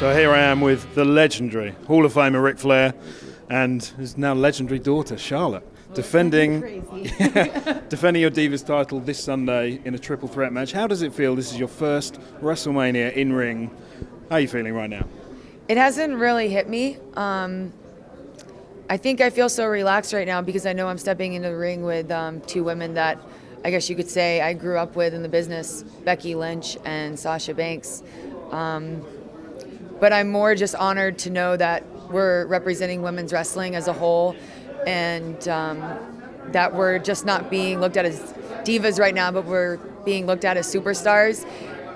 So here I am with the legendary Hall of Famer Ric Flair and his now legendary daughter Charlotte, defending your Divas title this Sunday in a triple threat match. How does it feel? This is your first WrestleMania in ring. How are you feeling right now? It hasn't really hit me. I think I feel so relaxed right now because I know I'm stepping into the ring with two women that I guess you could say I grew up with in the business, Becky Lynch and Sasha Banks. But I'm more just honored to know that we're representing women's wrestling as a whole, and that we're just not being looked at as divas right now, but we're being looked at as superstars.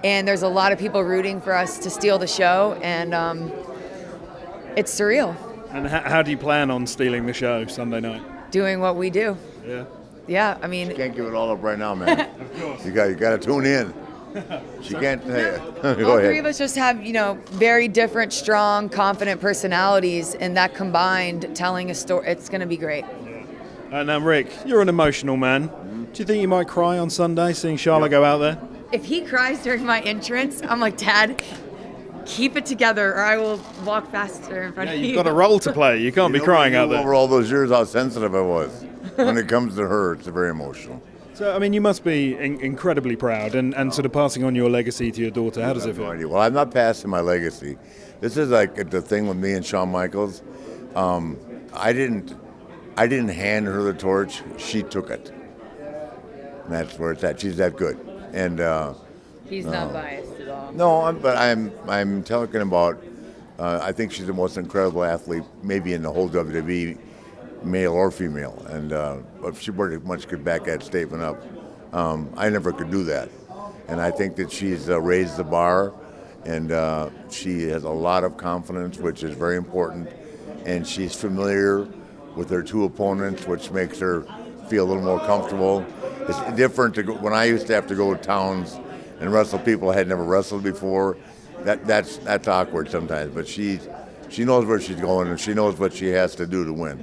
And there's a lot of people rooting for us to steal the show, and it's surreal. And how do you plan on stealing the show Sunday night? Doing what we do. Yeah. Yeah, I mean. You can't give it all up right now, man. Of course. You got to tune in. She can't. All three of us just have, very different, strong, confident personalities, and that combined, telling a story, it's going to be great. Yeah. Now, Ric, you're an emotional man. Do you think you might cry on Sunday seeing Charlotte go out there? If he cries during my entrance, I'm like, Dad, keep it together, or I will walk faster in front of you. You've got a role to play. You can't be crying out there. Over all those years, how sensitive I was. When it comes to her, it's very emotional. So, I mean, you must be incredibly proud and sort of passing on your legacy to your daughter. How does it feel? Well, I'm not passing my legacy. This is like the thing with me and Shawn Michaels. I didn't hand her the torch. She took it. And that's where it's at. She's that good. And he's not biased at all. No, but I'm talking about. I think she's the most incredible athlete, maybe in the whole WWE, male or female. And if she pretty much could back that statement up, I never could do that. And I think that she's raised the bar, and she has a lot of confidence, which is very important. And she's familiar with her two opponents, which makes her feel a little more comfortable. It's different when I used to have to go to towns and wrestle people I had never wrestled before. That's awkward sometimes, but she knows where she's going, and she knows what she has to do to win.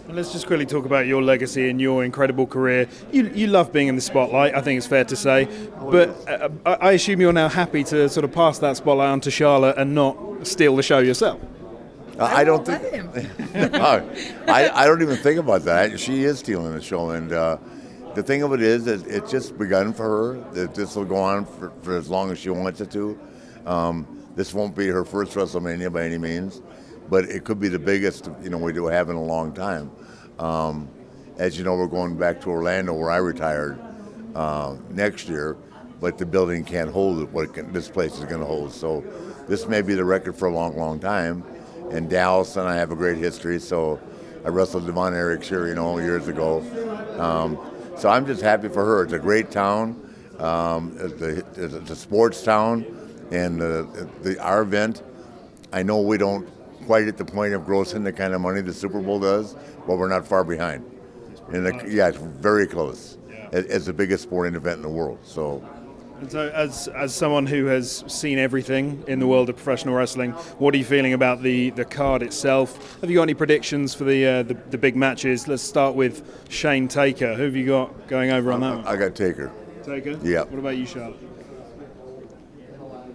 And let's just quickly talk about your legacy and your incredible career. You love being in the spotlight, I think it's fair to say, but I assume you're now happy to sort of pass that spotlight on to Charlotte and not steal the show yourself. I don't think. I don't even think about that. She is stealing the show, and the thing of it is, it's just begun for her. That this will go on for as long as she wants it to. This won't be her first WrestleMania by any means, but it could be the biggest we do have in a long time. As you know, we're going back to Orlando, where I retired next year, but the building can't hold what this place is going to hold. So this may be the record for a long, long time. And Dallas and I have a great history. So I wrestled Devon Eric's here, years ago. So I'm just happy for her. It's a great town. It's a sports town, and our event. I know we don't quite at the point of grossing the kind of money the Super Bowl does, but we're not far behind. It's very close. It's the biggest sporting event in the world. So as someone who has seen everything in the world of professional wrestling, what are you feeling about the card itself? Have you got any predictions for the big matches? Let's start with Shane Taker. Who have you got going over on that one? I got Taker. Taker? Yeah. What about you, Charlotte?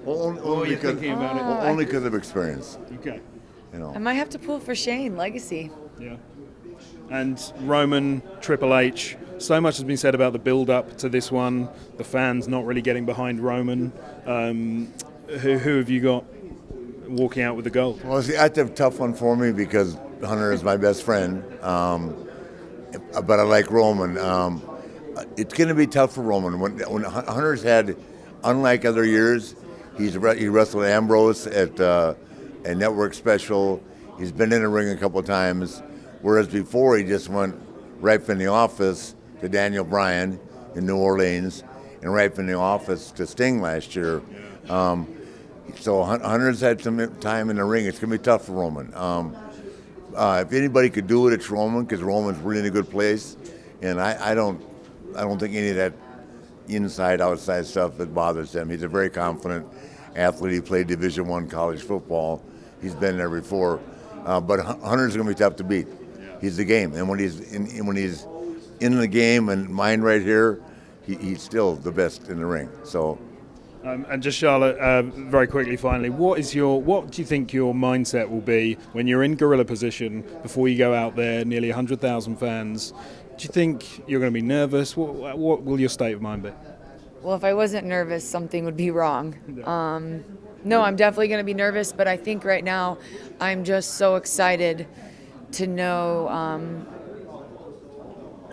Only because of experience. Okay. I might have to pull for Shane, legacy. Yeah. And Roman, Triple H. So much has been said about the build-up to this one, the fans not really getting behind Roman. Who have you got walking out with the gold? Well, see, that's a tough one for me because Hunter is my best friend, but I like Roman. It's going to be tough for Roman. When Hunter's had, unlike other years, he wrestled Ambrose at a network special. He's been in the ring a couple of times, whereas before he just went right from the office to Daniel Bryan in New Orleans, and right from the office to Sting last year. So Hunter's had some time in the ring. It's going to be tough for Roman. If anybody could do it, it's Roman, because Roman's really in a good place, and I don't think any of that inside outside stuff that bothers him. He's a very confident athlete. He played Division I college football. He's been there before, but Hunter's going to be tough to beat. He's the game, and when he's in the game and mine right here, he's still the best in the ring. So And just Charlotte, very quickly, finally, what do you think your mindset will be when you're in gorilla position before you go out there, nearly 100,000 fans? Do you think you're going to be nervous? What will your state of mind be? Well, if I wasn't nervous, something would be wrong. No, I'm definitely going to be nervous, but I think right now I'm just so excited to know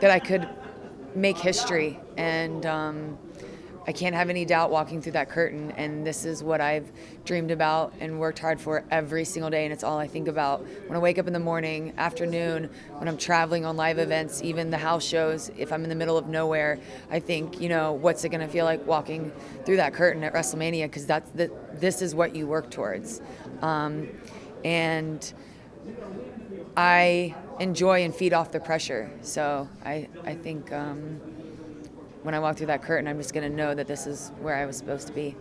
that I could make history, and I can't have any doubt walking through that curtain, and this is what I've dreamed about and worked hard for every single day, and it's all I think about when I wake up in the morning, afternoon, when I'm traveling on live events, even the house shows. If I'm in the middle of nowhere, I think, what's it going to feel like walking through that curtain at WrestleMania, because this is what you work towards. And I enjoy and feed off the pressure, so I think when I walk through that curtain, I'm just going to know that this is where I was supposed to be.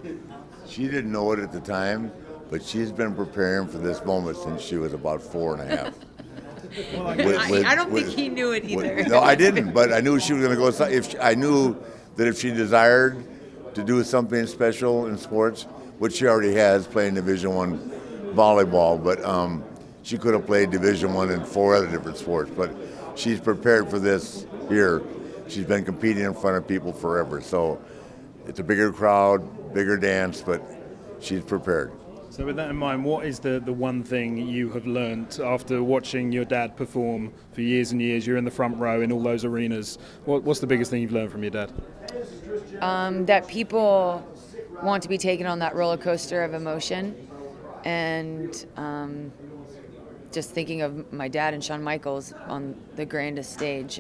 She didn't know it at the time, but she's been preparing for this moment since she was about 4.5. I don't think he knew it either. No, I didn't, but I knew she was going to go. I knew that if she desired to do something special in sports, which she already has, playing Division I volleyball, but she could have played Division I in 4 other different sports, but she's prepared for this here. She's been competing in front of people forever, so it's a bigger crowd, bigger dance, but she's prepared. So with that in mind, what is the one thing you have learned after watching your dad perform for years and years? You're in the front row in all those arenas. What's the biggest thing you've learned from your dad? That people want to be taken on that roller coaster of emotion, and just thinking of my dad and Shawn Michaels on the grandest stage.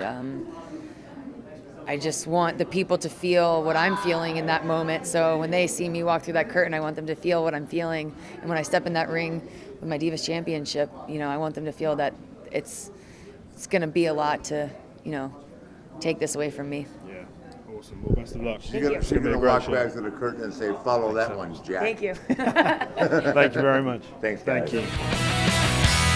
I just want the people to feel what I'm feeling in that moment. So when they see me walk through that curtain, I want them to feel what I'm feeling. And when I step in that ring with my Divas Championship, I want them to feel that it's going to be a lot to, take this away from me. Yeah, awesome. Well, best of luck. She's going to walk back to the curtain and say, "Follow that one, Jack." Thank you. Thank you very much. Thanks, Thank guys. you.